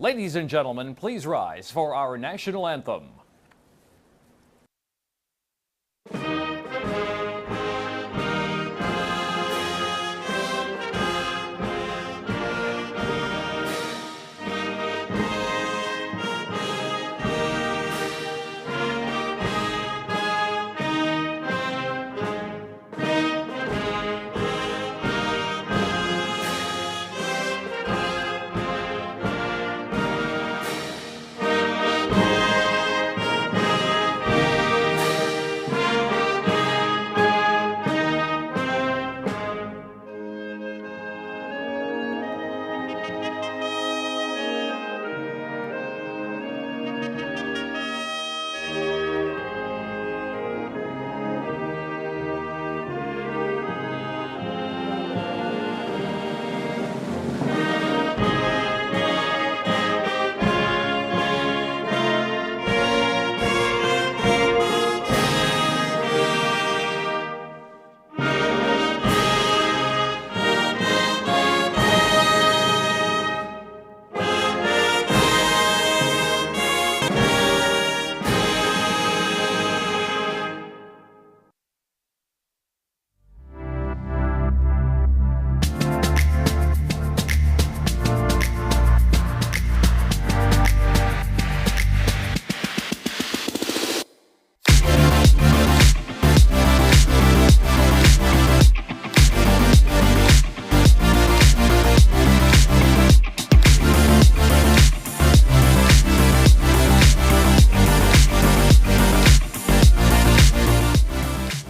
Ladies and gentlemen, please rise for our national anthem.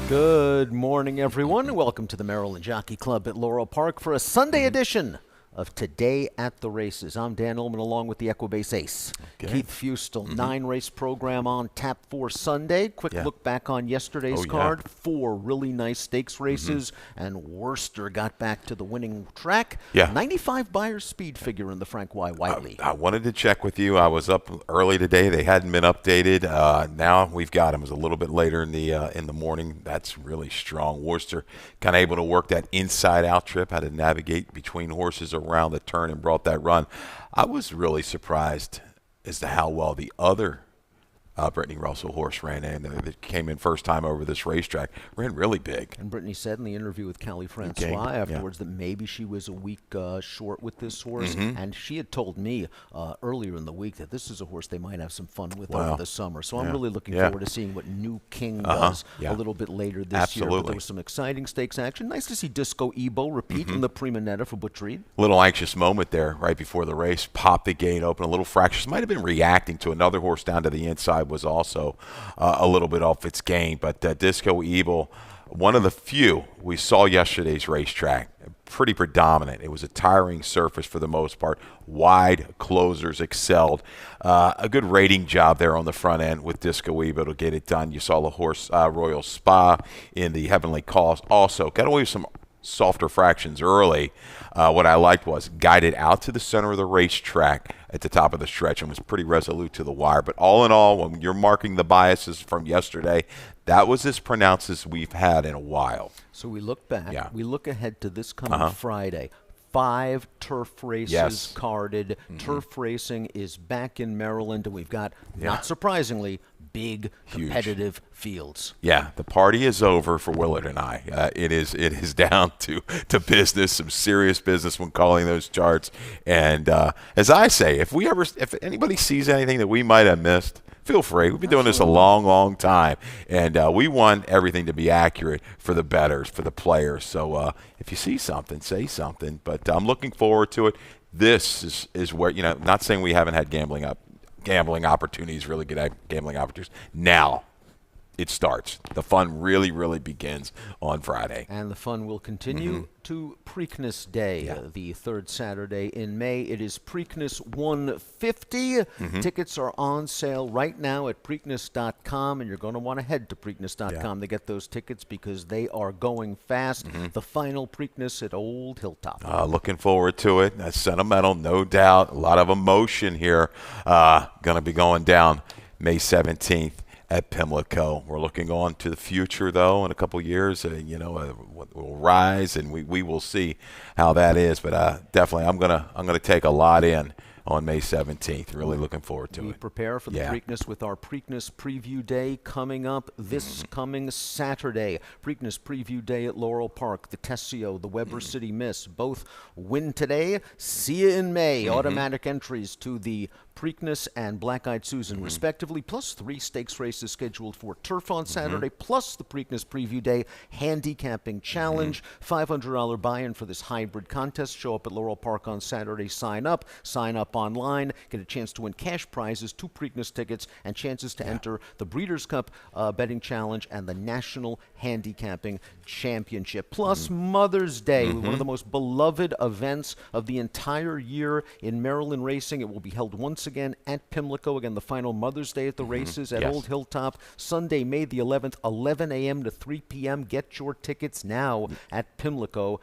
Good morning, everyone, and welcome to the Maryland Jockey Club at Laurel Park for a Sunday edition of Today at the Races. I'm Dan Ullman along with the Equibase Ace, Keith Fustel. 9-race program on tap for Sunday. Quick look back on yesterday's card. 4 really nice stakes races, and Worcester got back to the winning track. 95 Buyers speed figure in the Frank Y. Whiteley. I wanted to check with you. I was up early today. They hadn't been updated. Now we've got them. It was a little bit later in the morning. That's really strong. Worcester kind of able to work that inside-out trip, how to navigate between horses around the turn and brought that run. I was really surprised as to how well the other Brittany Russell horse ran in. That came in first time over this racetrack. Ran really big. And Brittany said in the interview with Callie Francois afterwards that maybe she was a week short with this horse. And she had told me earlier in the week that this is a horse they might have some fun with over the summer. So I'm really looking forward to seeing what New King does a little bit later this year. But there was some exciting stakes action. Nice to see Disco Ebo repeat in the Prima Netta for Butch Reed. Little anxious moment there right before the race. Popped the gate open, a little fractious. Might have been reacting to another horse down to the inside. Was also a little bit off its game. But Disco Evil, one of the few we saw yesterday's racetrack, pretty predominant. It was a tiring surface for the most part. Wide closers excelled. A good rating job there on the front end with Disco Evil to get it done. You saw the horse Royal Spa in the Heavenly Cause also. Got away with some softer fractions early. What I liked was guided out to the center of the racetrack at the top of the stretch and was pretty resolute to the wire. But all in all, when you're marking the biases from yesterday, that was as pronounced as we've had in a while. So we look back. We look ahead to this coming Friday. 5 turf races carded. Turf racing is back in Maryland, and we've got, not surprisingly, big competitive fields. The party is over for Willard and I. It is down to business, some serious business when calling those charts. And as I say, if anybody sees anything that we might have missed, feel free. We've been doing this a long, long time, and we want everything to be accurate for the bettors, for the players. So if you see something, say something. But I'm looking forward to it. This is where, not saying we haven't had gambling opportunities, really good gambling opportunities. Now it starts. The fun really, really begins on Friday. And the fun will continue to Preakness Day, the third Saturday in May. It is Preakness 150. Tickets are on sale right now at Preakness.com, and you're going to want to head to Preakness.com to get those tickets because they are going fast. The final Preakness at Old Hilltop. Looking forward to it. That's sentimental, no doubt. A lot of emotion here. Going to be going down May 17th. At Pimlico. We're looking on to the future, though, in a couple years. We'll rise, and we will see how that is. But definitely, I'm gonna take a lot in on May 17th. Really looking forward to We it. prepare for the Preakness with our Preakness Preview Day coming up this coming Saturday. Preakness Preview Day at Laurel Park. The Tessio, the Weber City Miss, both win today. See you in May. Automatic entries to the Preakness and Black Eyed Susan, respectively, plus 3 stakes races scheduled for Turf on Saturday, plus the Preakness Preview Day Handicapping Challenge. $500 buy-in for this hybrid contest. Show up at Laurel Park on Saturday. Sign up online, get a chance to win cash prizes, 2 Preakness tickets, and chances to enter the Breeders' Cup betting challenge and the National Handicapping Championship. Plus Mother's Day, one of the most beloved events of the entire year in Maryland racing. It will be held once again at Pimlico. Again, the final Mother's Day at the races at Old Hilltop, Sunday, May the 11th, 11 a.m. to 3 p.m. Get your tickets now at pimlico.com.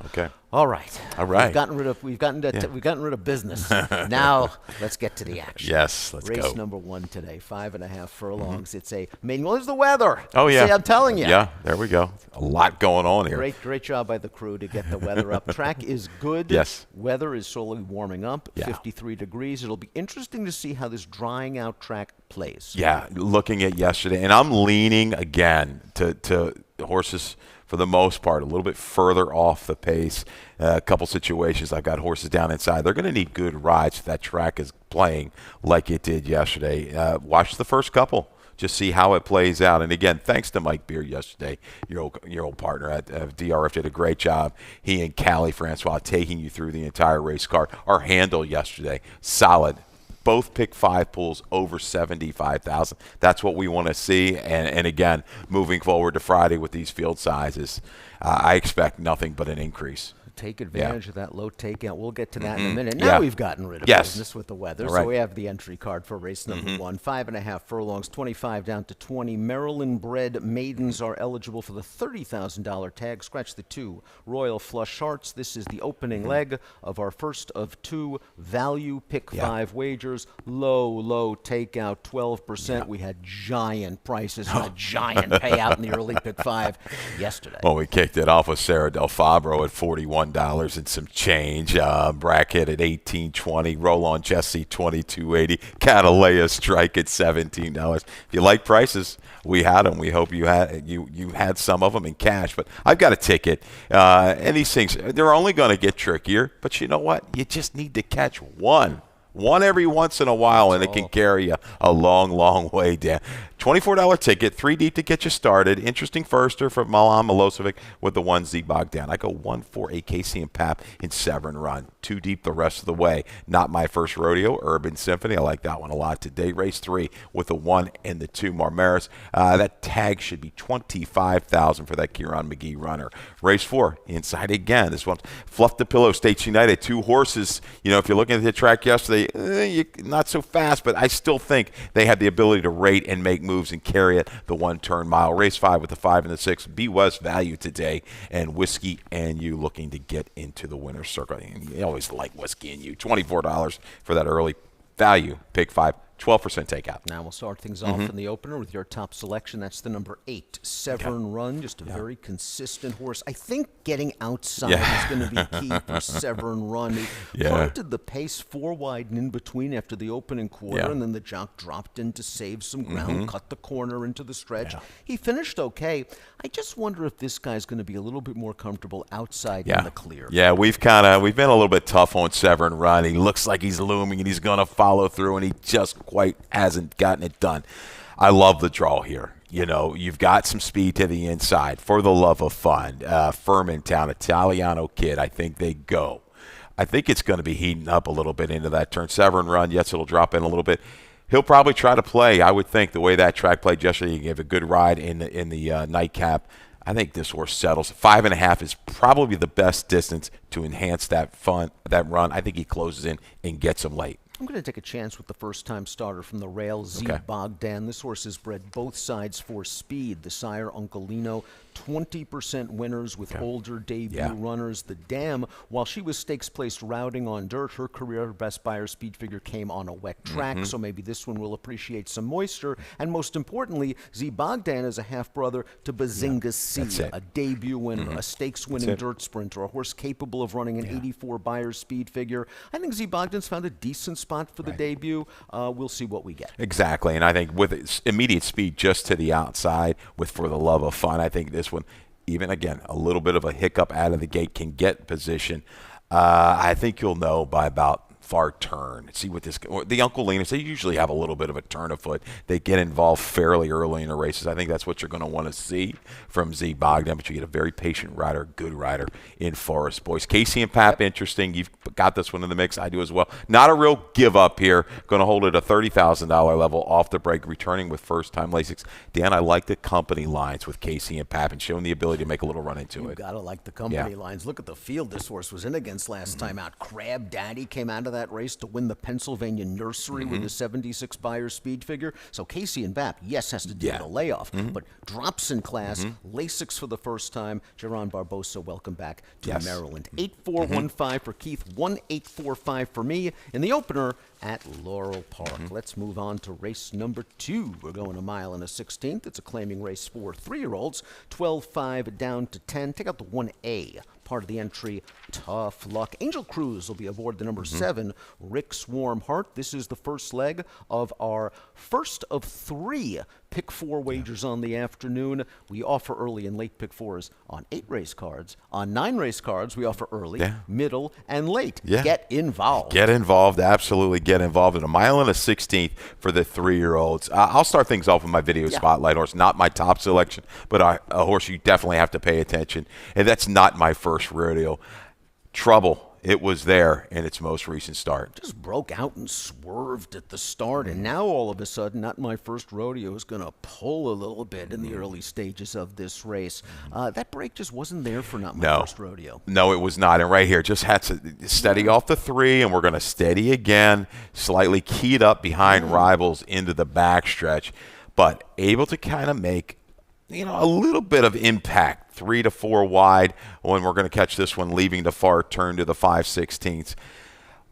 Okay. All right. All right. We've gotten rid of business. Now let's get to the action. Yes, let's Race go. number 1 today, 5.5 furlongs. It's a main. Well, there's the weather. Oh, yeah. See, I'm telling you. Yeah, there we go. A lot going on here. Great job by the crew to get the weather up. Track is good. Yes. Weather is slowly warming up. Yeah. 53 degrees. It'll be interesting to see how this drying out track plays. Yeah, looking at yesterday, and I'm leaning again to horses for the most part a little bit further off the pace. A couple situations I've got horses down inside. They're going to need good rides if that track is playing like it did yesterday. Watch the first couple. Just see how it plays out. And again, thanks to Mike Beard yesterday, your old partner at DRF did a great job. He and Callie Francois taking you through the entire race card. Our handle yesterday, solid. Both pick 5 pools over 75,000. That's what we want to see. And again, moving forward to Friday with these field sizes, I expect nothing but an increase. Take advantage of that low takeout. We'll get to that in a minute. Now we've gotten rid of business with the weather. All right. So we have the entry card for race number 1. 5.5 furlongs, 25 down to 20. Maryland-bred maidens are eligible for the $30,000 tag. Scratch the 2 Royal Flush Hearts. This is the opening leg of our first of 2 value pick 5 wagers. Low takeout, 12%. We had giant prices and a giant payout in the early pick 5 yesterday. Well, we kicked it off with Sarah Del Fabro at $41 and some change. Bracket at $18.20. Roll on Jesse $22.80. Catalea Strike at $17. If you like prices, we had them. We hope you had some of them in cash. But I've got a ticket. And these things, they're only going to get trickier. But you know what? You just need to catch one every once in a while, and it can carry you a long way down. $24 ticket, 3 deep to get you started. Interesting firster from Milan Milosevic with the 1 Z Bogdan. I go 1-4 Casey and Pap in Severn Run. 2 deep the rest of the way. Not My First Rodeo, Urban Symphony. I like that one a lot today. Race 3 with the 1 and the 2 Marmaris. That tag should be $25,000 for that Kieran McGee runner. Race 4, inside again. This one, Fluff the Pillow, States United. 2 horses. You know, if you're looking at the track yesterday, not so fast, but I still think they have the ability to rate and make moves and carry it the 1-turn mile. Race 5 with the 5 and the 6. B West value today, and Whiskey and You looking to get into the winner's circle. You always like Whiskey and You. $24 for that early value pick 5. 12% takeout. Now we'll start things off in the opener with your top selection. That's the number 8, Severn Run. Just a very consistent horse. I think getting outside is going to be key for Severn Run. He planted the pace 4 wide and in between after the opening quarter, and then the jock dropped in to save some ground, cut the corner into the stretch. He finished okay. I just wonder if this guy's going to be a little bit more comfortable outside in the clear. Yeah, we've been a little bit tough on Severn Run. He looks like he's looming and he's going to follow through, and he just quite hasn't gotten it done. I love the draw here. You know, you've got some speed to the inside. For the love of fun, Furmantown, Italiano Kid, I think they go. I think it's going to be heating up a little bit into that turn. Severn Run, yes, it'll drop in a little bit. He'll probably try to play, I would think, the way that track played yesterday. He gave a good ride in the nightcap. I think this horse settles. 5.5 is probably the best distance to enhance that run. I think he closes in and gets him late. I'm going to take a chance with the first-time starter from the Rail, Z Bogdan. This horse is bred both sides for speed. The sire, Uncle Lino, 20% winners with older debut runners. The Dam, while she was stakes placed routing on dirt, her career best Beyer speed figure came on a wet track, so maybe this one will appreciate some moisture. And most importantly, Z Bogdan is a half-brother to Bazinga C, a debut winner, a stakes-winning dirt sprinter, a horse capable of running an 84 Beyer speed figure. I think Z Bogdan's found a decent spot for the debut. We'll see what we get. Exactly, and I think with its immediate speed just to the outside, with For the Love of Fun, I think this one, even again, a little bit of a hiccup out of the gate, can get position. I think you'll know by about far turn. See what this, the Uncle Leaners, they usually have a little bit of a turn of foot. They get involved fairly early in the races. I think that's what you're going to want to see from Z Bogdan, but you get a very patient rider, good rider in Forest Boys. Casey and Pap, interesting. You've got this one in the mix. I do as well. Not a real give up here. Going to hold it at a $30,000 level off the break, returning with first-time Lasix. Dan, I like the company lines with Casey and Pap and showing the ability to make a little run into it. You got to like the company lines. Look at the field this horse was in against last time out. Crab Daddy came out of that race to win the Pennsylvania Nursery with the 76 Beyer speed figure. So Casey and Bap, yes, has to deal with a layoff, but drops in class. Lasix for the first time. Geron Barbosa, welcome back to Maryland. 8415 for Keith, 1845 for me in the opener at Laurel Park. Let's move on to race number 2. We're going a mile and a 16th. It's a claiming race for 3-year-olds. 12-5 down to 10. Take out the 1A. Part of the entry, Tough Luck. Angel Cruz will be aboard the number 7, Rick's Warm Heart. This is the first leg of our first of 3 pick 4 wagers on the afternoon. We offer early and late pick 4s on 8 race cards. On 9 race cards, we offer early, middle, and late. Get involved. Get involved. Absolutely get involved. In a mile and a 16th for the 3-year-olds. I'll start things off with my video spotlight horse. Not my top selection, but a horse you definitely have to pay attention. And that's not my first rodeo. Trouble. It was there in its most recent start. Just broke out and swerved at the start, and now all of a sudden, Not My First Rodeo is going to pull a little bit in the early stages of this race. That break just wasn't there for Not My First Rodeo. No, it was not. And right here, just had to steady off the 3, and we're going to steady again, slightly keyed up behind rivals into the backstretch, but able to kind of make a little bit of impact, 3 to 4 wide, when we're going to catch this one leaving the far turn to the 5/16.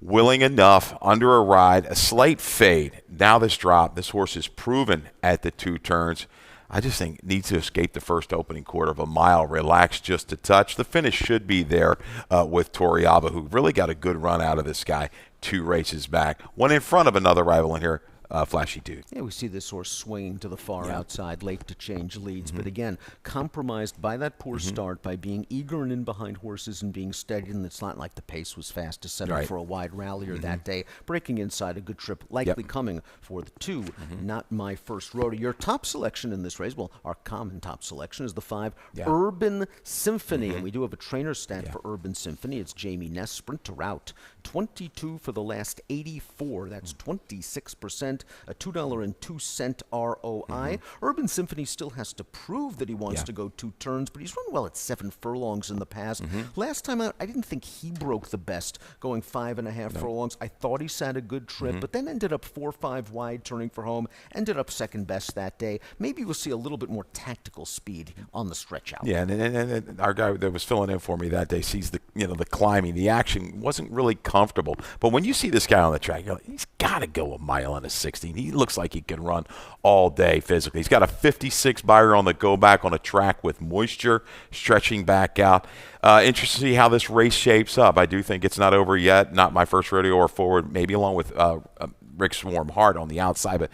Willing enough, under a ride, a slight fade. Now this drop, this horse is proven at the 2 turns. I just think needs to escape the first opening quarter of a mile, relax just a touch. The finish should be there with Toriaba, who really got a good run out of this guy 2 races back. One in front of another rival in here. Flashy Dude. Yeah, we see this horse swinging to the far outside, late to change leads. But again, compromised by that poor start, by being eager and in behind horses and being steady. And it's not like the pace was fast to set up for a wide rallier that day. Breaking inside, a good trip, likely coming for the 2. Not My First Rodeo. Your top selection in this race, well, our common top selection is the 5, Urban Symphony. And we do have a trainer stat for Urban Symphony. It's Jamie Ness, sprint to route. 22 for the last 84. That's 26%. A $2.02 ROI. Urban Symphony still has to prove that he wants to go 2 turns, but he's run well at 7 furlongs in the past. Last time out, I didn't think he broke the best, going 5.5 furlongs. I thought he sat a good trip, but then ended up 4-5 wide, turning for home. Ended up second best that day. Maybe we'll see a little bit more tactical speed on the stretch out. Yeah, and our guy that was filling in for me that day sees the the climbing, the action wasn't really comfortable. But when you see this guy on the track, you're like, he's got to go a mile and a 16. He looks like he can run all day physically. He's got a 56 Beyer on the go back on a track with moisture stretching back out. Interesting to see how this race shapes up. I do think it's not over yet. Not My First Rodeo or forward, maybe along with Rick's Warm Heart on the outside, but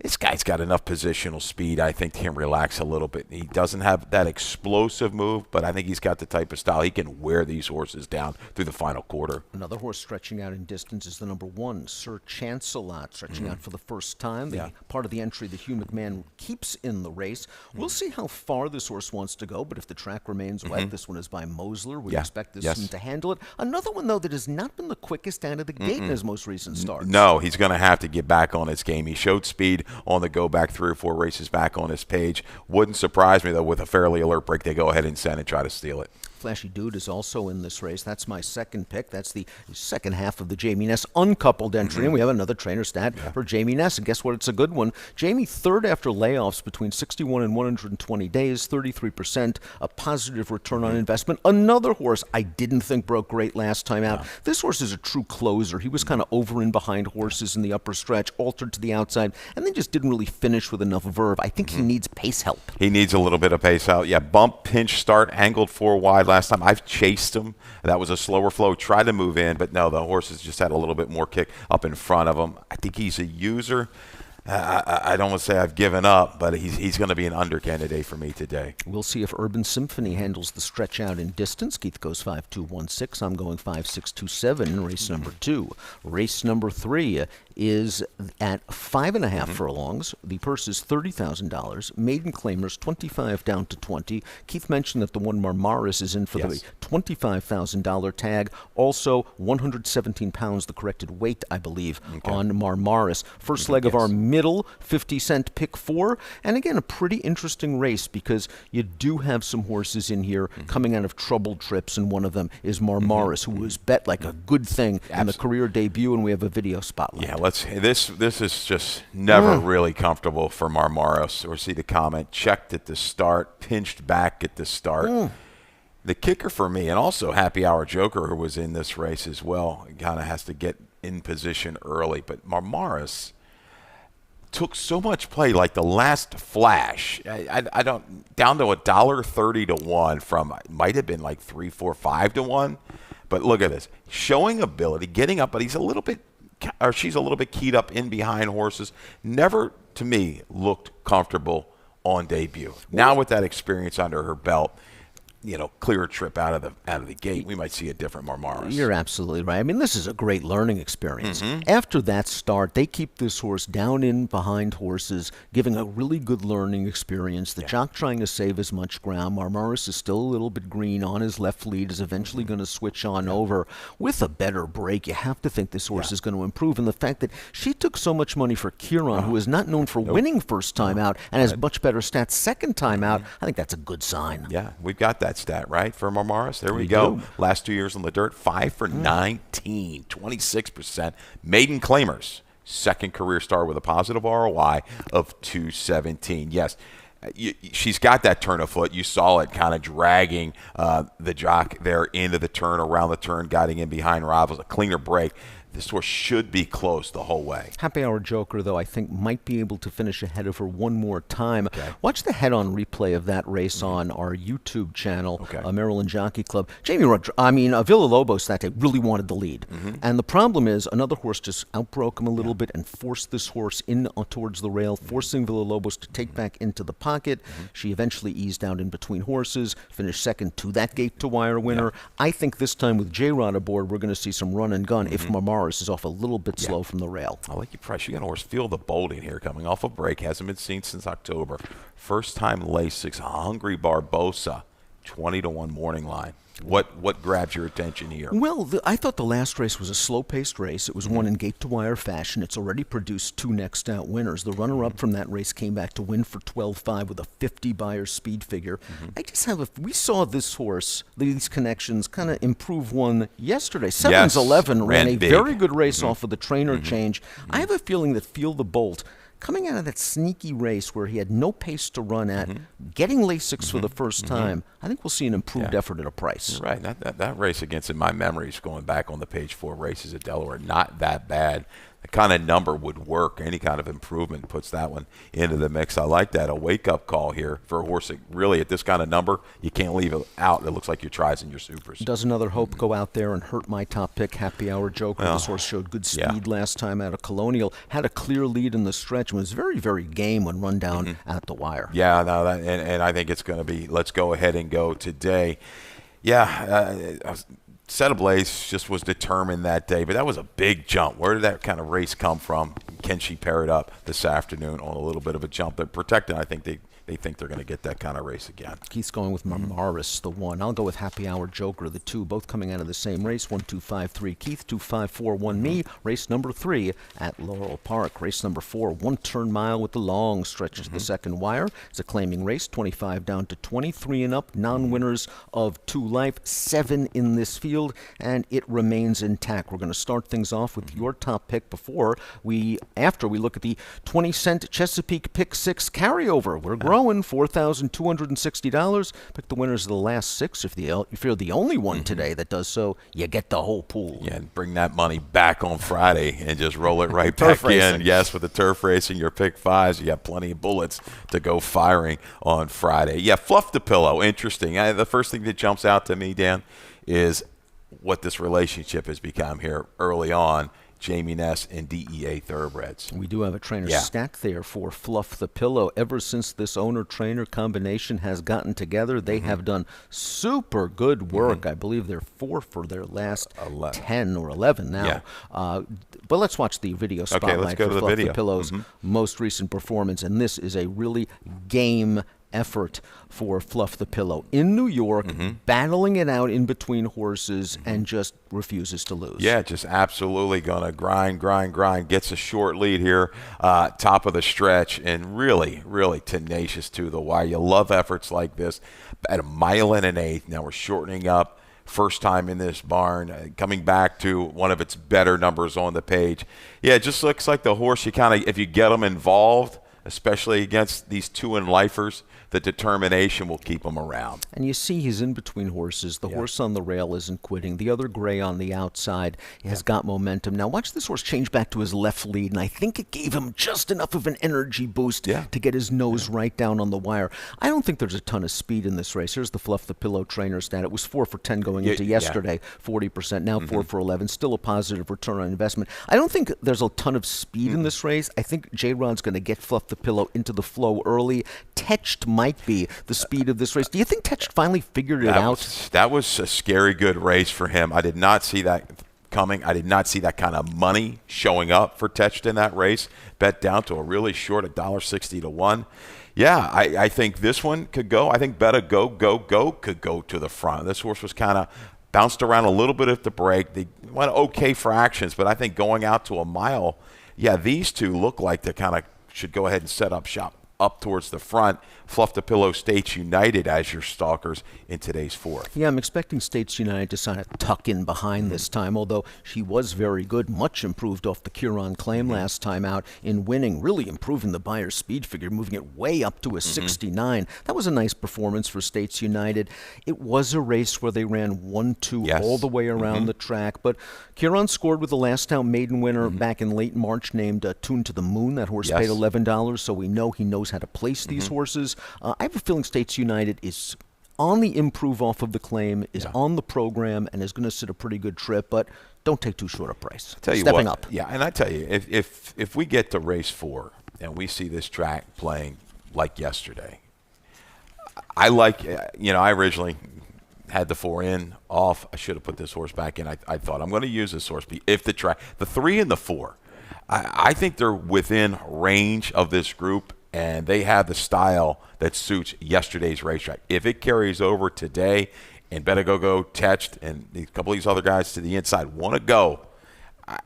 this guy's got enough positional speed, I think, to relax a little bit. He doesn't have that explosive move, but I think he's got the type of style. He can wear these horses down through the final quarter. Another horse stretching out in distance is the number 1, Sir Chancelot, stretching out for the first time. The part of the entry that Hugh McMahon keeps in the race. We'll see how far this horse wants to go, but if the track remains wet, this one is by Mosler. We expect this one to handle it. Another one, though, that has not been the quickest out of the gate in his most recent start. No, he's going to have to get back on his game. He showed speed on the go back 3 or 4 races back on his page. Wouldn't surprise me, though, with a fairly alert break, they go ahead and send and try to steal it. Flashy Dude is also in this race. That's my second pick. That's the second half of the Jamie Ness uncoupled entry. And we have another trainer stat for Jamie Ness. And guess what? It's a good one. Jamie, third after layoffs between 61 and 120 days, 33%, a positive return on investment. Another horse I didn't think broke great last time out. This horse is a true closer. He was kind of over and behind horses in the upper stretch, altered to the outside, and then just didn't really finish with enough verve. I think he needs pace help. He needs a little bit of pace out. Yeah, bump, pinch, start, angled 4 wide last time. I've chased him. That was a slower flow. Tried to move in, but no, the horses just had a little bit more kick up in front of him. I think he's a user. I don't want to say I've given up, but he's going to be an under candidate for me today. We'll see if Urban Symphony handles the stretch out in distance. Keith goes 5.216. I'm going 5.627 in race number 2. Race number 3 is at 5.5 furlongs. The purse is $30,000. Maiden claimers 25 down to 20. Keith mentioned that the one Marmaris is in for the $25,000 tag. Also 117 pounds, the corrected weight, I believe, on Marmaris. First leg of our middle 50-cent pick 4. And again, a pretty interesting race because you do have some horses in here coming out of troubled trips, and one of them is Marmaris, who was bet like a good thing in the career debut, and we have a video spotlight. Yeah, this is just never really comfortable for Marmaris. Or see the comment, checked at the start, pinched back at the start. The kicker for me, and also Happy Hour Joker, who was in this race as well, kind of has to get in position early. But Marmaris took so much play, like the last flash. I don't, down to $1.30 to 1 from, might have been like 3, 4, 5 to 1. But look at this, showing ability, getting up, but he's a little bit, or she's a little bit keyed up in behind horses. Never, to me, looked comfortable on debut. Now with that experience under her belt, clear trip out of the gate, we might see a different Marmaris. You're absolutely right. I mean, this is a great learning experience. After that start, they keep this horse down in behind horses, giving a really good learning experience. The jock trying to save as much ground. Marmaris is still a little bit green on his left lead, is eventually going to switch on over. With a better break, you have to think this horse is going to improve. And the fact that she took so much money for Kieran, who is not known for winning first time out and has much better stats second time out, I think that's a good sign. Yeah, we've got that stat, right, for Marmaris. There we go. Last 2 years on the dirt, 5 for 19, 26%. Maiden claimers, second career star with a positive ROI of 217. Yes, she's got that turn of foot. You saw it kind of dragging the jock there into the turn, around the turn, guiding in behind rivals. A cleaner break. This horse should be close the whole way. Happy Hour Joker, though, I think might be able to finish ahead of her one more time. Watch the head-on replay of that race on our YouTube channel, Maryland Jockey Club. Villalobos that day really wanted the lead. And the problem is another horse just outbroke him a little bit and forced this horse in towards the rail, forcing Villalobos to take back into the pocket. She eventually eased out in between horses, finished second to that gate-to-wire winner. I think this time with J-Rod aboard, we're going to see some run and gun if Marmaris is off a little bit slow from the rail. I like your price. You got a horse. Feel the bolting here, coming off a break. Hasn't been seen since October. First time Lasix, Hungry Barbosa, 20 to 1 morning line. What grabs your attention here? Well, I thought the last race was a slow-paced race. It was won in gate-to-wire fashion. It's already produced 2 next-out winners. The runner-up from that race came back to win for 12.5 with a 50 Beyer speed figure. I just have we saw this horse, these connections, kind of improve one yesterday. 7's11 ran a very good race off of the trainer change. I have a feeling that Feel the Bolt, coming out of that sneaky race where he had no pace to run at, getting Lasix for the first time, I think we'll see an improved effort at a price. Right. That race against, in my memories, going back on the page 4 races at Delaware, not that bad. The kind of number would work. Any kind of improvement puts that one into the mix. I like that. A wake-up call here for a horse that really, at this kind of number, you can't leave it out. It looks like your tries and your supers. Does another hope go out there and hurt my top pick, Happy Hour Joker? This horse showed good speed last time out of Colonial, had a clear lead in the stretch, and was very, very game when run down at the wire. Yeah, no, and I think it's going to be, let's go ahead and go today. Set Ablaze just was determined that day, but that was a big jump. Where did that kind of race come from? Can she pair it up this afternoon on a little bit of a jump? But Protecting, I think they they think they're going to get that kind of race again. Keith's going with Marmaris, the 1. I'll go with Happy Hour Joker, the 2, both coming out of the same race. 1, 2, 5, 3. Keith, 2, 5, 4, 1 me. Race number 3 at Laurel Park. Race number 4, 1-turn mile with the long stretch to the second wire. It's a claiming race, 25 down to 23 and up. Non-winners of 2 life, 7 in this field, and it remains intact. We're going to start things off with your top pick after we look at the 20-cent Chesapeake Pick 6 carryover. We're growing $4,260. Pick the winners of the last 6. If you're the only one today that does so, you get the whole pool. Yeah, and bring that money back on Friday and just roll it right back in. Yes, with the turf racing, your pick 5s, you got plenty of bullets to go firing on Friday. Yeah, Fluff the Pillow, interesting. The first thing that jumps out to me, Dan, is what this relationship has become here early on. Jamie Ness and DEA Thoroughbreds. We do have a trainer stat there for Fluff the Pillow. Ever since this owner-trainer combination has gotten together, they have done super good work. I believe they're 4 for their last 10 or 11 now. But let's watch the video spotlight for Fluff the Pillow's most recent performance. And this is a really game effort for Fluff the Pillow in New York, battling it out in between horses and just refuses to lose. Yeah, just absolutely going to grind, gets a short lead here, top of the stretch, and really, really tenacious to the wire. You love efforts like this. At 1 1/8, now we're shortening up. First time in this barn, coming back to one of its better numbers on the page. Yeah, it just looks like the horse, you kind of, if you get them involved, especially against these 2-and-lifers, the determination will keep him around. And you see he's in between horses. The horse on the rail isn't quitting. The other gray on the outside has got momentum. Now watch this horse change back to his left lead, and I think it gave him just enough of an energy boost to get his nose right down on the wire. I don't think there's a ton of speed in this race. Here's the Fluff the Pillow trainer stat. It was 4 for 10 going into yesterday, 40%. Now 4 for 11. Still a positive return on investment. I don't think there's a ton of speed in this race. I think J-Rod's going to get Fluff the Pillow into the flow early. Tetched might be the speed of this race. Do you think Tetched finally figured it out? That was a scary good race for him. I did not see that coming. I did not see that kind of money showing up for Tetched in that race. Bet down to a really short $1.60 to 1. Yeah, I think this one could go. I think Better Go could go to the front. This horse was kind of bounced around a little bit at the break. They went okay fractions, but I think going out to a mile, these two look like they kind of should go ahead and set up shop up towards the front. Fluff the Pillow, States United as your stalkers in today's 4th. Yeah, I'm expecting States United to kind of tuck in behind this time, although she was very good, much improved off the Curon claim last time out in winning, really improving the Buyer's speed figure, moving it way up to a 69. That was a nice performance for States United. It was a race where they ran 1-2 all the way around the track, but Curon scored with the last out maiden winner back in late March named Tune to the Moon. That horse paid $11, so we know he knows how to place these horses. I have a feeling States United is on the improve off of the claim, is on the program, and is going to sit a pretty good trip, but don't take too short a price. Stepping up. Yeah, and I tell you, if we get to race 4 and we see this track playing like yesterday, I originally had the 4 in off. I should have put this horse back in. I thought I'm going to use this horse. If the 3 and the 4, I think they're within range of this group, and they have the style that suits yesterday's racetrack. If it carries over today and Better Go, Tetched, and a couple of these other guys to the inside want to go,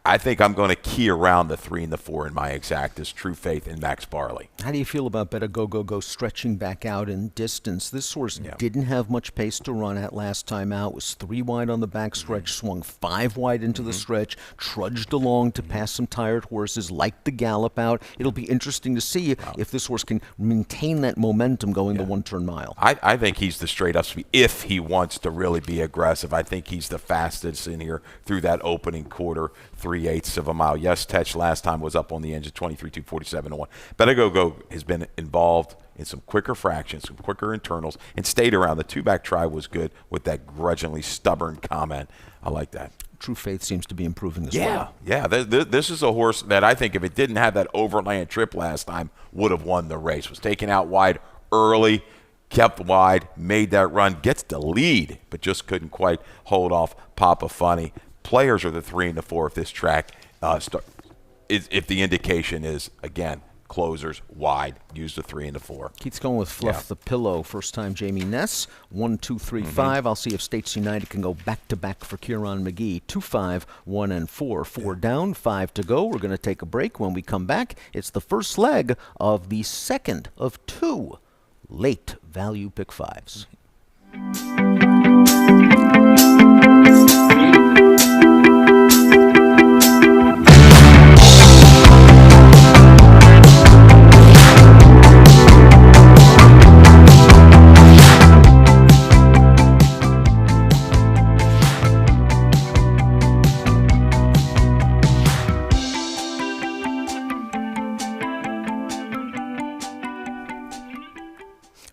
I think I'm going to key around the 3 and the 4 in my exact as True Faith and Max Barley. How do you feel about Better Go stretching back out in distance? This horse didn't have much pace to run at last time out, was 3 wide on the back stretch, swung 5 wide into the stretch, trudged along to pass some tired horses, liked the gallop out. It'll be interesting to see if this horse can maintain that momentum going the 1-turn mile. I think he's the straight up speed if he wants to really be aggressive. I think he's the fastest in here through that opening quarter. 3/8 of a mile. Yes, Tetch last time was up on the engine, 23-2, 47-1. Better Go has been involved in some quicker fractions, some quicker internals, and stayed around. The 2-back try was good with that grudgingly stubborn comment. I like that. True Faith seems to be improving as well. Yeah, this is a horse that I think if it didn't have that overland trip last time, would have won the race. Was taken out wide early, kept wide, made that run, gets the lead, but just couldn't quite hold off Papa Funny. Players are the 3 and the 4 if this track if the indication is, again, closers, wide. Use the 3 and the 4. Keith's going with Fluff the Pillow. First time Jamie Ness. 1, 2, 3, 5. I'll see if States United can go back-to-back for Kieran McGee. 2, 5, 1, and 4. 4 down, 5 to go. We're going to take a break. When we come back, it's the first leg of the second of 2 late value pick 5s.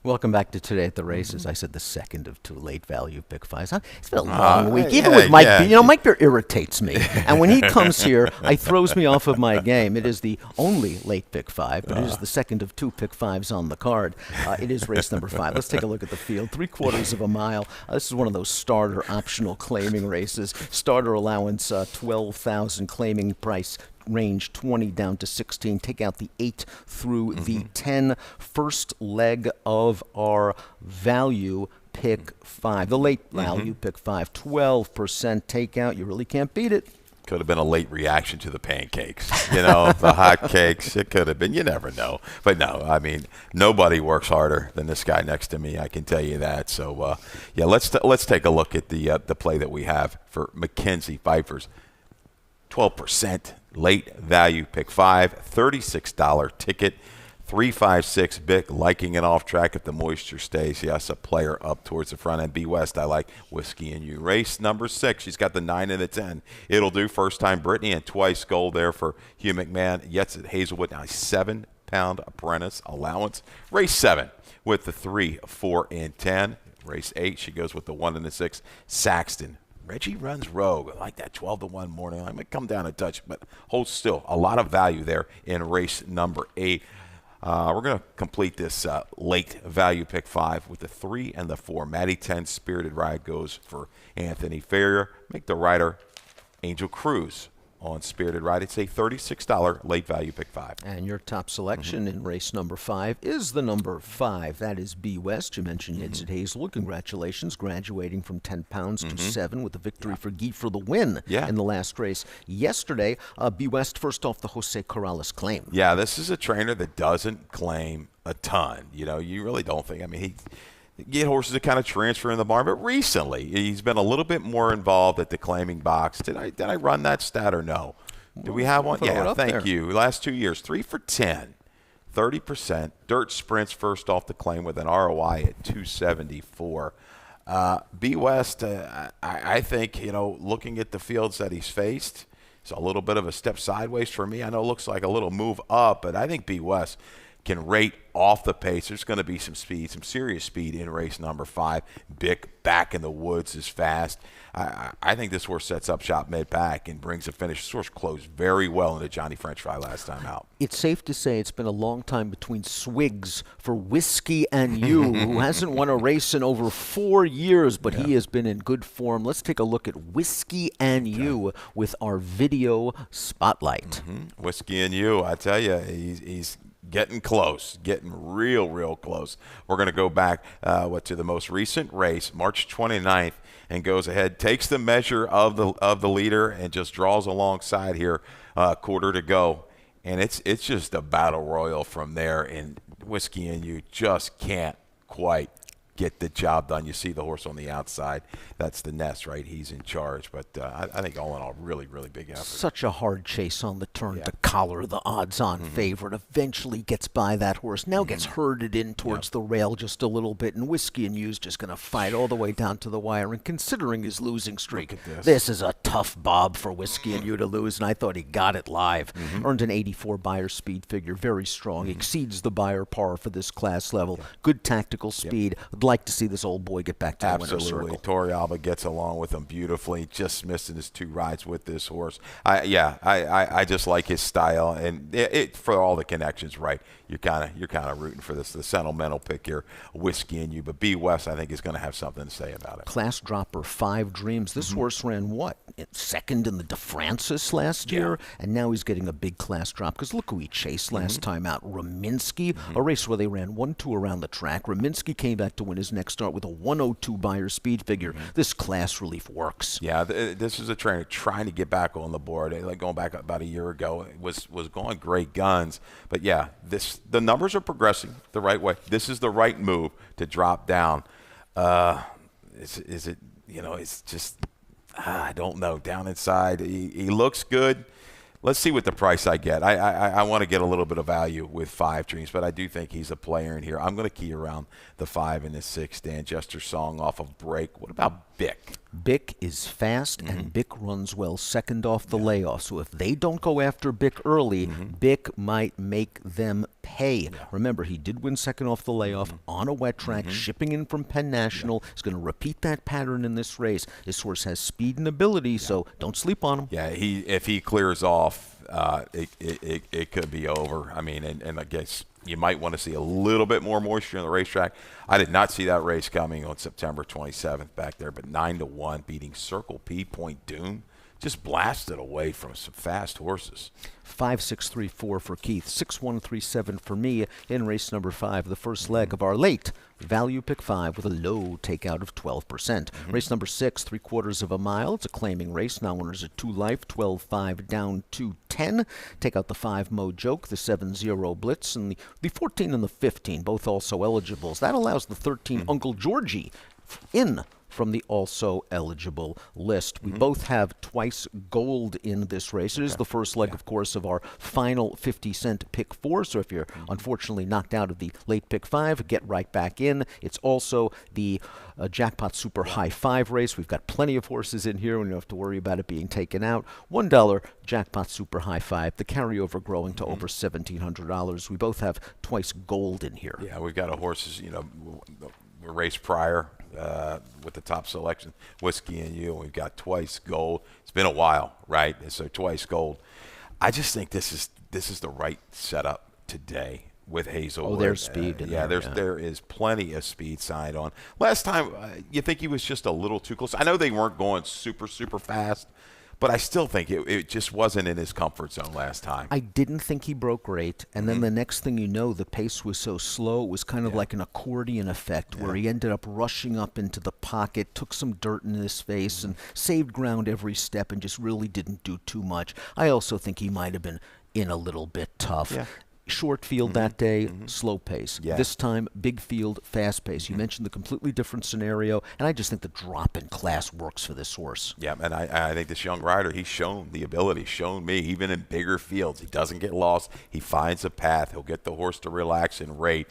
Welcome back to Today at the Races. I said the second of 2 late value pick 5s. It's been a long week. Even with Mike Beer. Mike Beer irritates me. And when he comes here, he throws me off of my game. It is the only late pick 5, but it is the second of 2 pick 5s on the card. It is race number 5. Let's take a look at the field. 3/4 of a mile. This is one of those starter optional claiming races. Starter allowance 12,000, claiming price range 20 down to 16. Take out the 8 through the 10. First leg of our value pick 5. The late value pick 5. 12% takeout. You really can't beat it. Could have been a late reaction to the pancakes, the hot cakes. It could have been. You never know. But no, I mean, nobody works harder than this guy next to me. I can tell you that. So, yeah, let's take a look at the play that we have for Mackenzie Pfeiffer's 12%. Late value pick 5, $36 ticket, 356 Bick, liking it off track if the moisture stays. Yes, a player up towards the front end. B West, I like Whiskey and You. Race number 6, she's got the 9 and the 10. It'll do. First time Brittany, and twice gold there for Hugh McMahon. Yes, at Hazelwood, now 7-pound apprentice allowance. Race 7 with the 3, 4, and 10. Race 8, she goes with the 1 and the 6. Saxton. Reggie runs rogue. I like that 12-1 morning. I might come down a touch, but holds still. A lot of value there in race number 8. We're going to complete this late value pick 5 with the 3 and the 4. Maddie 10 Spirited Ride goes for Anthony Ferrier. Make the rider Angel Cruz on Spirited Ride. It's a $36 late value pick 5. And your top selection in race number 5 is the number 5. That is B West. You mentioned Yids at Hazelwood. Congratulations, graduating from 10 pounds to 7 with a victory for Guy for the win in the last race yesterday. B West first off the Jose Corrales claim. Yeah, this is a trainer that doesn't claim a ton. You really don't think. I mean, he get horses that kind of transfer in the barn, but recently he's been a little bit more involved at the claiming box. Did I run that stat or no? Do we have one? Yeah, thank you. Last 2 years, 3 for 10, 30%. Dirt sprints first off the claim with an ROI at 274. B West, I think, looking at the fields that he's faced, it's a little bit of a step sideways for me. I know it looks like a little move up, but I think B West can rate off the pace. There's going to be some speed, some serious speed in race number 5. Bick back in the woods is fast. I think this horse sets up shop mid-pack and brings a finish. This horse closed very well into Johnny French Fry last time out. It's safe to say it's been a long time between swigs for Whiskey and You, who hasn't won a race in over 4 years, but he has been in good form. Let's take a look at Whiskey and You with our video spotlight. Whiskey and You, I tell you, he's getting close, getting real close. We're going to go back to the most recent race, March 29th, and goes ahead, takes the measure of the leader, and just draws alongside here, quarter to go, and it's just a battle royal from there. And Whiskey and You just can't quite get the job done. You see the horse on the outside. That's the Nest, right? He's in charge. But I think all in all, really big effort. Such a hard chase on the turn to collar the odds-on favorite. Eventually gets by that horse. Now gets herded in towards the rail just a little bit. And Whiskey and You's just going to fight all the way down to the wire. And considering his losing streak, this is a tough bob for Whiskey and You to lose. And I thought he got it live. Earned an 84 Beyer speed figure. Very strong. Exceeds the Beyer par for this class level. Good tactical speed. would like to see this old boy get back to the winner's Absolutely. circle. Torrealba gets along with him beautifully. Just missed in his 2 rides with this horse. I just like his style, and it for all the connections, right? You're kind of rooting for this. The sentimental pick here, Whiskey and You, but B West I think is going to have something to say about it. Class dropper, 5 Dreams. This horse ran what? Second in the De Francis last year, and now he's getting a big class drop because look who he chased last time out. Raminsky, a race where they ran 1-2 around the track. Raminsky came back to win his next start with a 102 Beyer speed figure. This class relief works. Yeah, this is a trainer trying to get back on the board. Like going back about a year ago, it was going great guns. But yeah, the numbers are progressing the right way. This is the right move to drop down. Is it? It's just I don't know. Down inside, he looks good. Let's see what the price I get. I want to get a little bit of value with 5 Dreams, but I do think he's a player in here. I'm going to key around the 5 and the 6. Dan Jester Song off of break. What about Bick? Bick is fast, and Bick runs well second off the layoff. So if they don't go after Bick early, Bick might make them pay. Remember, he did win second off the layoff on a wet track, shipping in from Penn National. He's going to repeat that pattern in this race. This horse has speed and ability, so don't sleep on him. Yeah, if he clears off, it could be over. I mean, and I guess you might want to see a little bit more moisture on the racetrack. I did not see that race coming on September 27th back there, but 9-1 beating Circle P Point Doom. Just blasted away from some fast horses. 5-6-3-4 for Keith, 6-1-3-7 for me in race number 5, the first leg of our late value pick 5 with a low takeout of 12%. Race number 6, 3/4 of a mile. It's a claiming race. Now winners at 2 life, 12-5 down to 10. Take out the 5 Mo Joke, the 7-0 Blitz, and the 14 and the 15, both also eligibles. That allows the 13 Uncle Georgie in from the also eligible list. We both have twice gold in this race. It is the first leg, of course, of our final 50-cent pick 4. So if you're unfortunately knocked out of the late pick 5, get right back in. It's also the Jackpot Super High 5 race. We've got plenty of horses in here. We don't have to worry about it being taken out. $1 Jackpot Super High 5. The carryover growing to over $1,700. We both have twice gold in here. Yeah, we've got a horses, a race prior with the top selection, Whiskey and You, and we've got twice gold. It's been a while, right? And so twice gold. I just think this is the right setup today with Hazelwood. Oh, there's speed in there. There is plenty of speed signed on. Last time, you think he was just a little too close. I know they weren't going super, super fast, but I still think it just wasn't in his comfort zone last time. I didn't think he broke great, and then the next thing you know, the pace was so slow, it was kind of like an accordion effect where he ended up rushing up into the pocket, took some dirt in his face, and saved ground every step and just really didn't do too much. I also think he might have been in a little bit tough. Yeah. Short field that day, slow pace. Yeah. This time, big field, fast pace. You mentioned the completely different scenario, and I just think the drop in class works for this horse. Yeah, and I think this young rider, he's shown the ability, shown me, even in bigger fields. He doesn't get lost. He finds a path. He'll get the horse to relax and rate.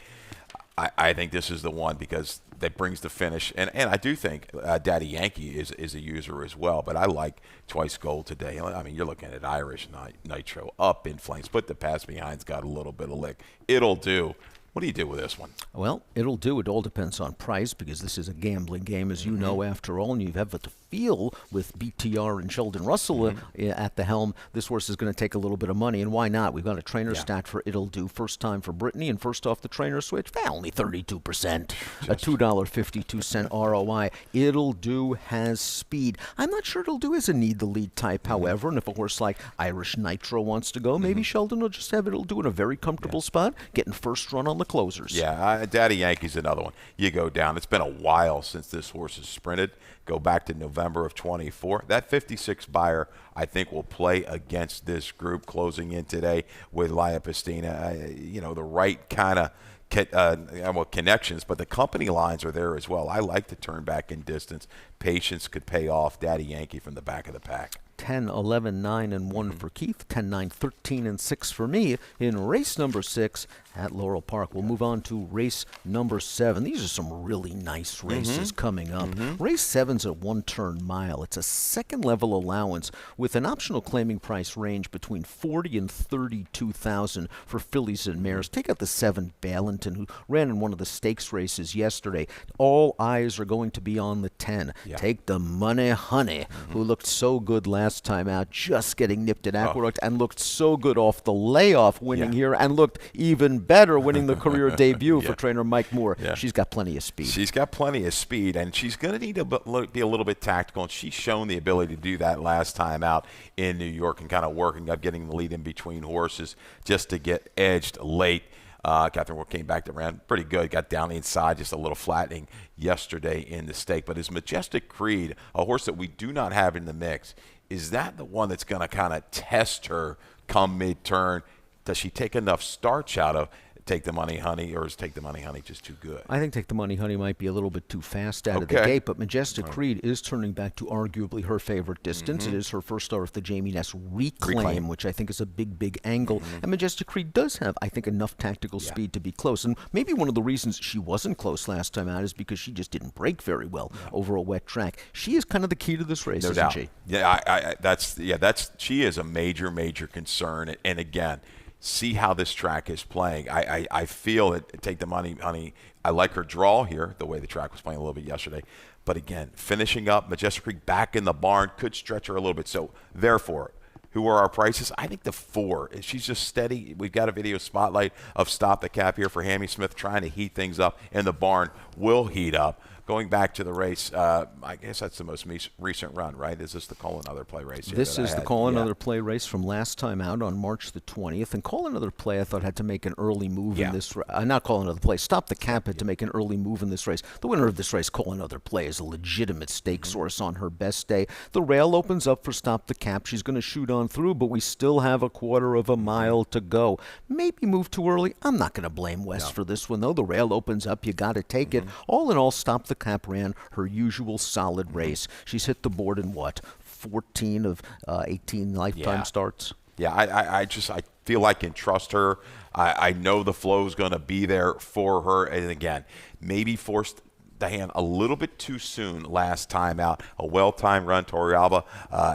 I think this is the one because that brings the finish. And I do think Daddy Yankee is a user as well, but I like twice gold today. I mean, you're looking at Irish Nitro up in flames, but the pass behind's got a little bit of lick. It'll do. What do you do with this one? Well, it'll do. It all depends on price because this is a gambling game, as you know, after all, and you have to feel with BTR and Sheldon Russell at the helm. This horse is going to take a little bit of money, and why not? We've got a trainer stat for It'll Do. First time for Brittany, and first off the trainer switch, only 32%. A $2.52 ROI. It'll Do has speed. I'm not sure It'll Do is a need-the-lead type, however, and if a horse like Irish Nitro wants to go, maybe Sheldon will just have It'll Do in a very comfortable spot, getting first run on the closers. Yeah, Daddy Yankee's another one. You go down. It's been a while since this horse has sprinted. Go back to November of 24. That 56 buyer, I think, will play against this group closing in today with Laia Pastina. The right kind of connections, but the company lines are there as well. I like to turn back in distance. Patience could pay off. Daddy Yankee from the back of the pack. 10, 11, 9, and 1 for Keith. 10, 9, 13, and 6 for me in race number 6 at Laurel Park. We'll move on to race number 7. These are some really nice races coming up. Race 7's a one-turn mile. It's a second-level allowance with an optional claiming price range between $40,000 and $32,000 for fillies and mares. Take out the 7 Ballanton, who ran in one of the stakes races yesterday. All eyes are going to be on the 10. Take the Money Honey, who looked so good last time out, just getting nipped at Aqueduct, and looked so good off the layoff, winning here, and looked even better winning the career debut for trainer Mike Moore. She's got plenty of speed. She's got plenty of speed, and she's going to need to be a little bit tactical, and she's shown the ability to do that last time out in New York and kind of working up, getting the lead in between horses just to get edged late. Catherine Ward came back to ran pretty good, got down the inside, just a little flattening yesterday in the stake. But his Majestic Creed, a horse that we do not have in the mix, is that the one that's going to kind of test her come mid-turn? Does she take enough starch out of Take the Money Honey, or is Take the Money Honey just too good? I think Take the Money Honey might be a little bit too fast out of the gate, but Majestic Creed is turning back to arguably her favorite distance. It is her first start with the Jamie Ness Reclaim, which I think is a big angle. And Majestic Creed does have, I think, enough tactical speed to be close. And maybe one of the reasons she wasn't close last time out is because she just didn't break very well over a wet track. She is kind of the key to this race, isn't she? Yeah, she is a major concern. And again, see how this track is playing. I feel that Take the Money Honey, I like her draw here, the way the track was playing a little bit yesterday. But again, finishing up, Majestic Creek back in the barn could stretch her a little bit. So therefore, who are our prices? I think the 4. She's just steady. We've got a video spotlight of Stop the Cap here for Hammy Smith trying to heat things up, and the barn will heat up. Going back to the race, I guess that's the most recent run, right? Is this the Call Another Play race? This is the Call Another Play race from last time out on March the 20th. And Call Another Play, I thought, had to make an early move in this race. Not Call Another Play. Stop the Cap had to make an early move in this race. The winner of this race, Call Another Play, is a legitimate stake source on her best day. The rail opens up for Stop the Cap. She's going to shoot on through, but we still have a quarter of a mile to go. Maybe move too early. I'm not going to blame West for this one, though. The rail opens up. You got to take it. All in all, Stop the Cap ran her usual solid race. She's hit the board in 14 of 18 lifetime starts? Yeah, I feel I can trust her. I know the flow is going to be there for her. And again, maybe forced the hand a little bit too soon last time out. A well-timed run. Torrealba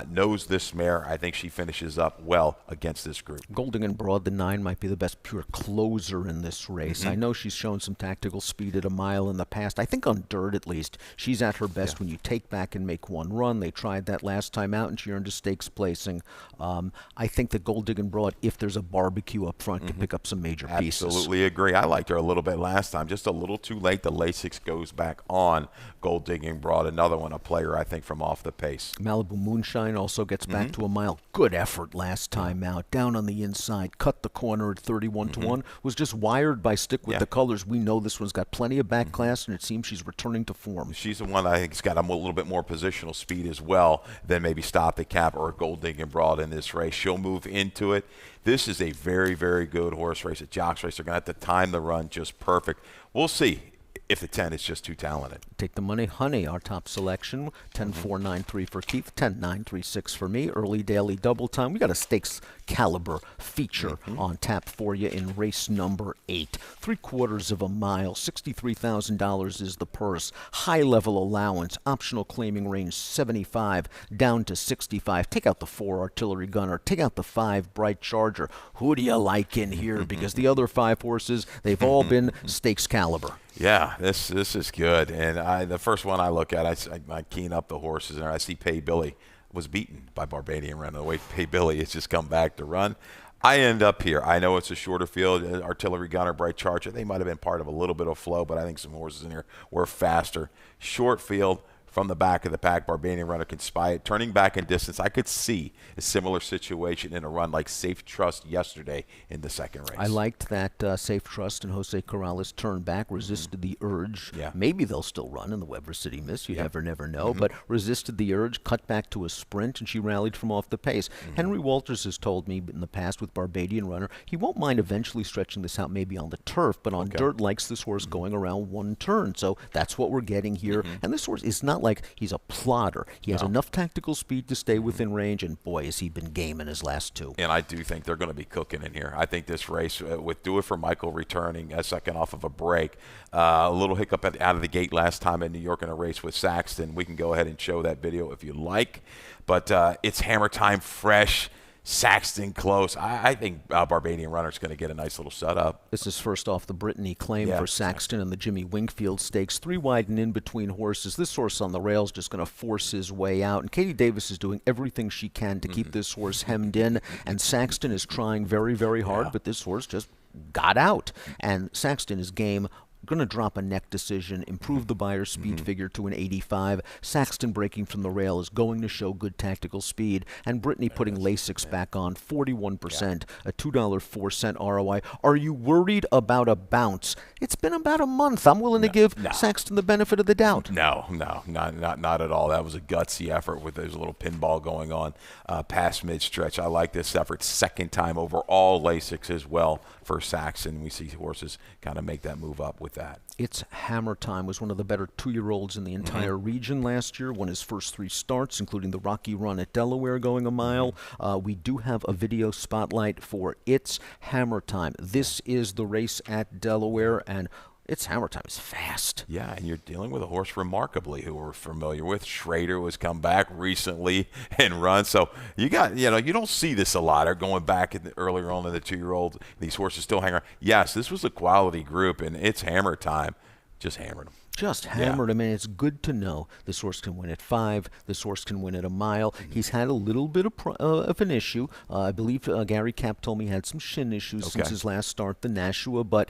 knows this mare. I think she finishes up well against this group. Golding and Broad, the 9, might be the best pure closer in this race. I know she's shown some tactical speed at a mile in the past. I think on dirt, at least, she's at her best when you take back and make one run. They tried that last time out, and she earned a stakes placing. I think that Golding and Broad, if there's a barbecue up front, can pick up some major pieces. Absolutely agree. I liked her a little bit last time. Just a little too late. The Lasix goes back on. Gold Digging Broad, another one, a player, I think, from off the pace. Malibu Moonshine also gets back to a mile. Good effort last time out. Down on the inside, cut the corner at 31 to 1. Was just wired by Stick with the Colors. We know this one's got plenty of back class, and it seems she's returning to form. She's the one I think has got a little bit more positional speed as well than maybe Stop the Cap or Gold Digging Broad in this race. She'll move into it. This is a very good horse race. A jocks race. They're going to have to time the run just perfect. We'll see if the 10 is just too talented. Take the Money Honey, our top selection. 10-4-9-3 for Keith, 10-9-3-6 for me. Early daily double time. We got a stakes caliber feature on tap for you in race number 8. 3/4 of a mile, $63,000 is the purse. High level allowance, optional claiming range 75 down to 65. Take out the 4 Artillery Gunner. Take out the 5 Bright Charger. Who do you like in here? Because the other 5 horses, they've all been stakes caliber. Yeah, this is good. And the first one I look at, I keen up the horses, and I see Pay Billy was beaten by Barbadian Run. The way Pay Billy has just come back to run. I end up here. I know it's a shorter field. Artillery Gunner, Bright Charger, they might have been part of a little bit of flow, but I think some horses in here were faster. Short field. From the back of the pack, Barbadian Runner can spy it. Turning back in distance, I could see a similar situation in a run like Safe Trust yesterday in the second race. I liked that Safe Trust and Jose Corrales turned back, resisted the urge. Yeah. Maybe they'll still run in the Weber City Miss. You never know. But resisted the urge, cut back to a sprint, and she rallied from off the pace. Henry Walters has told me in the past with Barbadian Runner, he won't mind eventually stretching this out maybe on the turf, but on dirt likes this horse going around one turn. So that's what we're getting here. And this horse is not not like he's a plotter. He has enough tactical speed to stay within range, and boy, has he been game in his last two. And I do think they're going to be cooking in here. I think this race, with Do It For Michael returning a second off of a break, a little hiccup out of the gate last time in New York in a race with Saxton. We can go ahead and show that video if you like. But it's hammer time fresh. Saxton close. I think Barbadian Runner's going to get a nice little setup. This is first off the Brittany claim for Saxton and the Jimmy Wingfield Stakes. 3 wide and in between horses. This horse on the rails just going to force his way out. And Katie Davis is doing everything she can to keep this horse hemmed in. And Saxton is trying very, very hard, but this horse just got out. And Saxton is game. Going to drop a neck decision, improve the Beyer's speed figure to an 85. Saxton breaking from the rail is going to show good tactical speed. And Brittany putting Lasix back on, 41%, a $2.04 ROI. Are you worried about a bounce? It's been about a month. I'm willing to give Saxton the benefit of the doubt. No, not at all. That was a gutsy effort with those little pinball going on past mid-stretch. I like this effort. Second time over all Lasix as well for Saxton. We see horses kind of make that move up with that. It's Hammer Time was one of the better 2-year-olds in the entire region last year. Won his first 3 starts, including the Rocky Run at Delaware going a mile. We do have a video spotlight for It's Hammer Time. This is the race at Delaware, and It's Hammer Time is fast. Yeah, and you're dealing with a horse remarkably who we're familiar with. Schrader was come back recently and run. So you got, you don't see this a lot. Or going back earlier on in the 2-year-old, these horses still hang around. Yes, this was a quality group, and It's Hammer Time just hammered them. Just hammered him, and it's good to know this horse can win at 5. This horse can win at a mile. He's had a little bit of an issue. I believe Gary Kapp told me he had some shin issues since his last start, the Nashua, but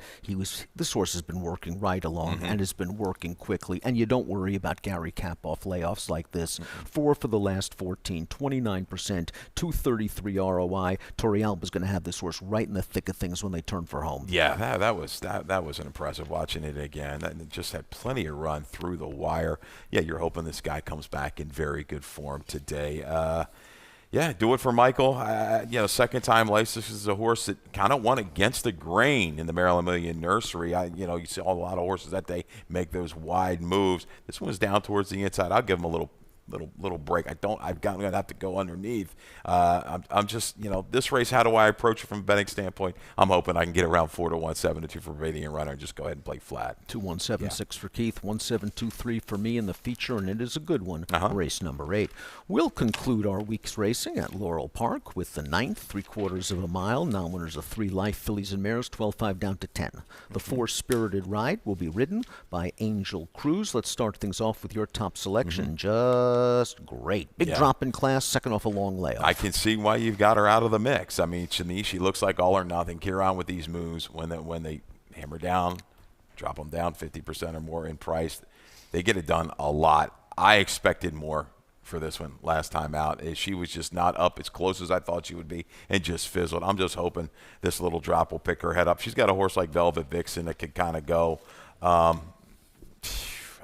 this horse has been working right along and has been working quickly, and you don't worry about Gary Kapp off layoffs like this. 4 for the last 14, 29%, 233 ROI. Torrealba's going to have this horse right in the thick of things when they turn for home. Yeah, that was an impressive watching it again. That just had plenty of run through the wire. Yeah, you're hoping this guy comes back in very good form today. Do it for Michael. Second time Lasix is a horse that kind of won against the grain in the Maryland Million Nursery. You see a lot of horses that day make those wide moves. This one's down towards the inside. I'll give him a little break. I'm going to have to go underneath. I'm just, this race, how do I approach it from a betting standpoint? I'm hoping I can get around 4-1, 7-2 for Barbadian Runner and just go ahead and play flat. 2-1-7-6 for Keith, 1-7-2-3 for me in the feature, and it is a good one. Race number 8. We'll conclude our week's racing at Laurel Park with the 9th, 3/4 of a mile. Non-winners of 3 Life Fillies and Mares, 12-5 down to 10. The 4 Spirited Ride will be ridden by Angel Cruz. Let's start things off with your top selection. Just great. Big drop in class, second off a long layoff. I can see why you've got her out of the mix. I mean, Shanice, she looks like all or nothing. Kieran with these moves, when they hammer down, drop them down 50% or more in price, they get it done a lot. I expected more for this one last time out. She was just not up as close as I thought she would be and just fizzled. I'm just hoping this little drop will pick her head up. She's got a horse like Velvet Vixen that can kind of go.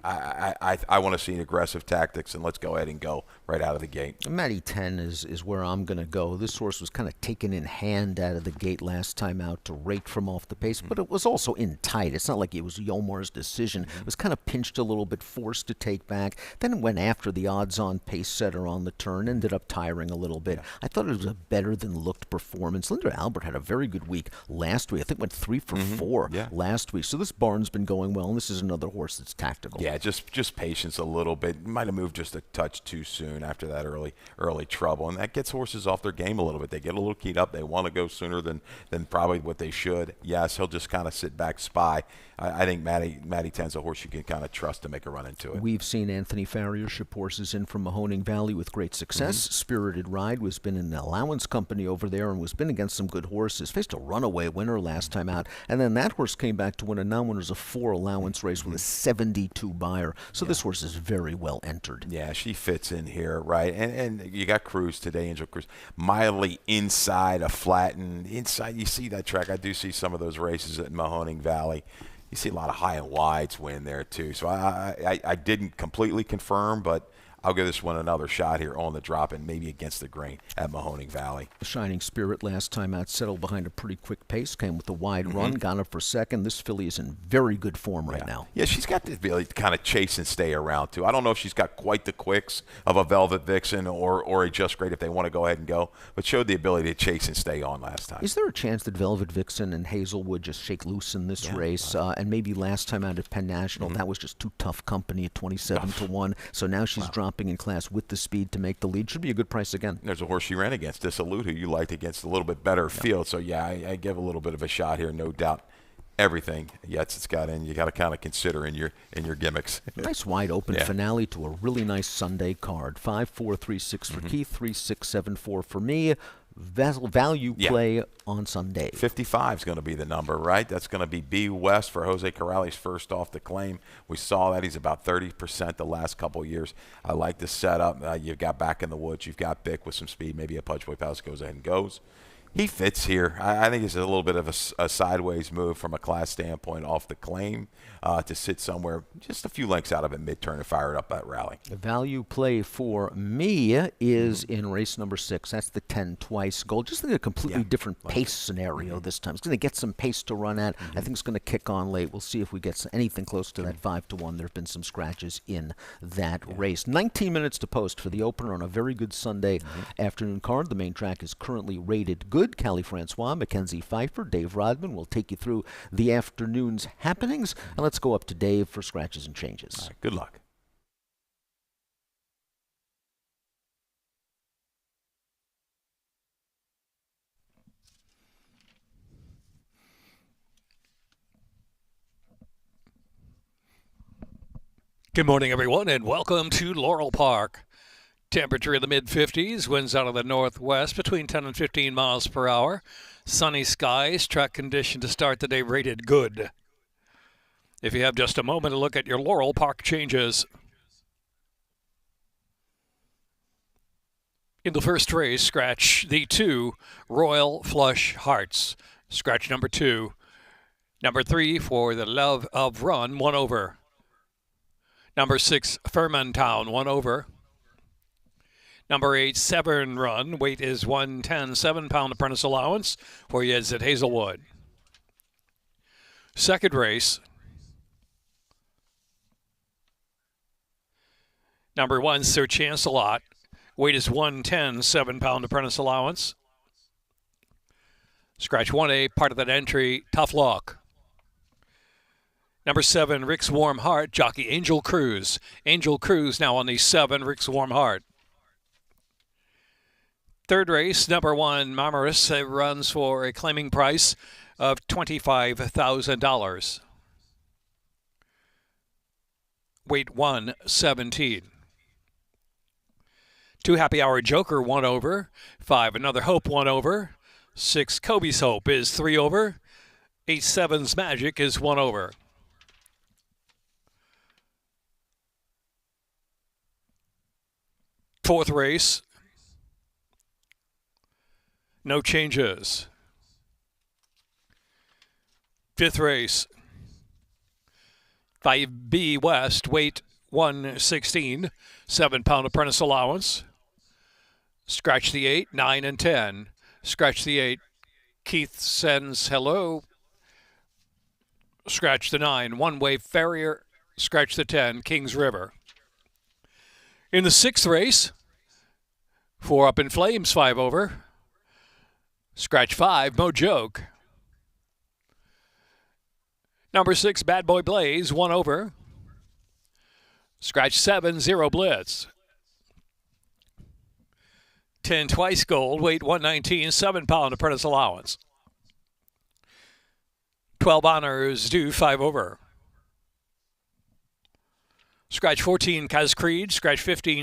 I want to see aggressive tactics, and let's go ahead and go right out of the gate. Matty 10 is where I'm going to go. This horse was kind of taken in hand out of the gate last time out to rake from off the pace, but it was also in tight. It's not like it was Yomar's decision. It was kind of pinched a little bit, forced to take back. Then it went after the odds-on pace setter on the turn, ended up tiring a little bit. I thought it was a better-than-looked performance. Linda Albert had a very good week last week. I think went 3 for 4 last week. So this barn's been going well, and this is another horse that's tactical. Yeah, just patience a little bit. Might have moved just a touch too soon after that early trouble, and that gets horses off their game a little bit. They get a little keyed up. They want to go sooner than probably what they should. Yes, he'll just kind of sit back, spy. I think Matty 10's a horse you can kind of trust to make a run into it. We've seen Anthony Farrier ship horses in from Mahoning Valley with great success. Spirited Ride was been in an allowance company over there and was been against some good horses. Faced a runaway winner last time out, and then that horse came back to win a non-winners of 4 allowance race with a 72 buyer. So this horse is very well entered. Yeah, she fits in here, right? And you got Cruz today, Angel Cruz. Mildly inside, a flattened. Inside, you see that track. I do see some of those races at Mahoning Valley. You see a lot of high and wides win there, too. So I didn't completely confirm, but I'll give this one another shot here on the drop and maybe against the grain at Mahoning Valley. Shining Spirit last time out settled behind a pretty quick pace, came with a wide run, got up for second. This filly is in very good form right now. Yeah, she's got the ability to kind of chase and stay around, too. I don't know if she's got quite the quicks of a Velvet Vixen or a Just Great if they want to go ahead and go, but showed the ability to chase and stay on last time. Is there a chance that Velvet Vixen and Hazelwood just shake loose in this race? And maybe last time out at Penn National, that was just too tough company at 27-1. So now she's dropping in class with the speed to make the lead. Should be a good price again. There's a horse she ran against, Dissolute, who you liked against a little bit better field. So, yeah, I give a little bit of a shot here, no doubt. Everything it's got in, you got to kind of consider in your gimmicks. Nice wide open finale to a really nice Sunday card. 5-4-3-6 for Keith, 3-6-7-4 for me. Value play on Sunday. 55 is going to be the number, right? That's going to be B West for Jose Corrales first off the claim. We saw that he's about 30% the last couple of years. I like the setup. You've got Back in the Woods. You've got Bick with some speed. Maybe a Pudge Boy Palace goes ahead and goes. He fits here. I think it's a little bit of a sideways move from a class standpoint off the claim to sit somewhere just a few lengths out of it mid-turn and fire it up that rally. The value play for me is in race number 6. That's the 10 twice goal. Just think a completely different pace scenario this time. It's going to get some pace to run at. I think it's going to kick on late. We'll see if we get anything close to that 5-1. There have been some scratches in that race. 19 minutes to post for the opener on a very good Sunday afternoon card. The main track is currently rated good. Callie Francois, Mackenzie Pfeiffer, Dave Rodman will take you through the afternoon's happenings. And let's go up to Dave for scratches and changes. All right, good luck. Good morning, everyone, and welcome to Laurel Park. Temperature in the mid-50s, winds out of the northwest between 10 and 15 miles per hour. Sunny skies, track condition to start the day rated good. If you have just a moment to look at your Laurel Park changes. In the first race, scratch the 2, Royal Flush Hearts. Scratch number 2. Number 3 for the Love of Run, 1 over. Number 6, Furmantown, 1 over. Number 8, Severn Run. Weight is 110, 7-pound apprentice allowance for Yeds at Hazelwood. Second race. Number 1, Sir Chancelot. Weight is 110, 7-pound apprentice allowance. Scratch 1A, part of that entry, Tough Luck. Number 7, Rick's Warm Heart, jockey Angel Cruz. Angel Cruz now on the 7, Rick's Warm Heart. Third race, number 1, Marmaris, runs for a claiming price of $25,000. Weight 117. 2, Happy Hour Joker, 1 over. 5, Another Hope, 1 over. 6, Kobe's Hope is 3 over. 8, Seven's Magic is 1 over. Fourth race. No changes. Fifth race. 5B West, weight 116, 7-pound apprentice allowance. Scratch the 8, 9 and 10. Scratch the 8. Keith sends hello. Scratch the 9. One-way Farrier. Scratch the 10. Kings River. In the sixth race, 4 Up in Flames, 5 over. Scratch 5, Mo Joke. Number 6, Bad Boy Blaze, 1 over. Scratch 7, 0 Blitz. 10 Twice Gold, weight 119, 7-pound apprentice allowance. 12 Honors due, 5 over. Scratch 14, Kaz Creed. Scratch 15,